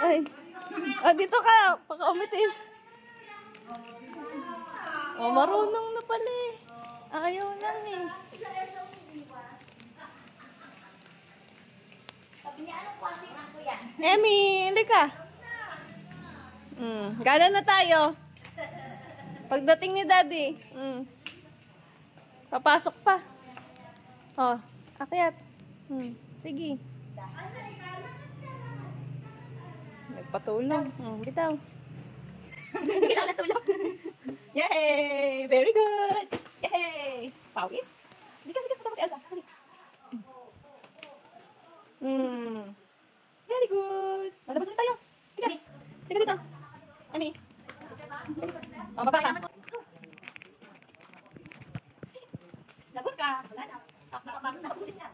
Ay. Ah, dito ka. Pakaumitin. Oh, marunong na pala eh. Ayaw lang eh. Sabi niya, ano po ang ako yan? Emmy, hindi ka. Gala na tayo. Pagdating ni Daddy. Papasok pa. Oh, akyat. Sige. Nagpatulong. Bitaw. Bigla na tulog. Yay! Very good! Yay! Pawis? Hindi ka patapos si Elsa. Very good! Malabas ulit tayo. Tiga dito. Ami. O, baba ka. Lagot ka. Wala na. Nakabulit na.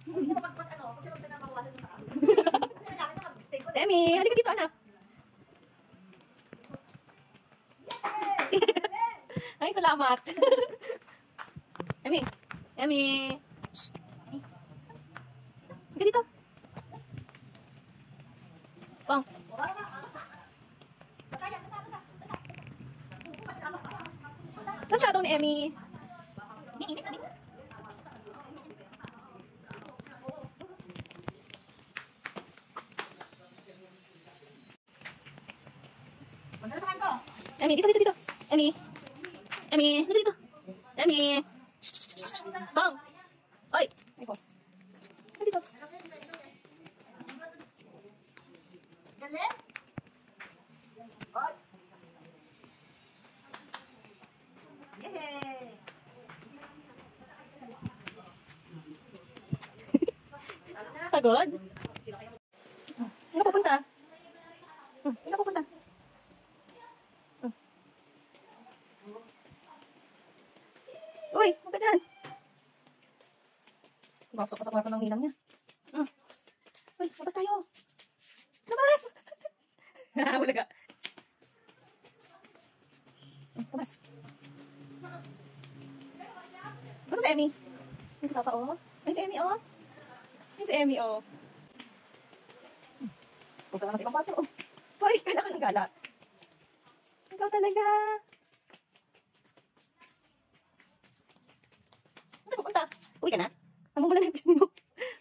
Hindi na mapagpag ano. Kung sino na mawawasan mo sa akin. Kasi nalaman na mag-mistake ko. Demi, halika dito anak. Ay, salamat. Emi. Shh. Halika dito. Bang. Saan shadow ni Emmy? Emmy, dito. Emmy, dito. Emmy. Bang. Oy, may boss. Dito. Galit? Yay! Pagod? Saan ka pupunta? Saan ka pupunta? Uy, huwag ka dyan. Bakso pa sa kwarto ng ninang niya. Uy, labas tayo. Labas! Wala ka. Labas. Basta si Emmy. Yan si Papa, oh. Yan si Emmy, oh. Yan si Emmy, oh. Punta ka na sa ibang kwarto, oh. Uy, gala ka ng gala. Ikaw talaga. Saan ka pupunta? Uwi ka na? Namumula na yung pisngi mo.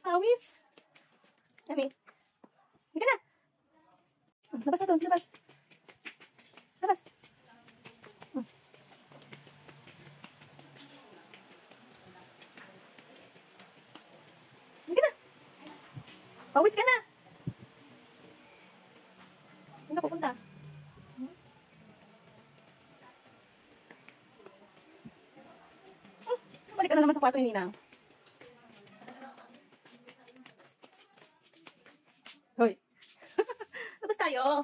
Awis. Emmy. Hindi ka na. Labas na doon, labas. Labas. Hindi ka na. Pawis ka na. Saan ka pupunta? Balik ka na naman sa kwarto ni Ninang. Hoy. Labas tayo.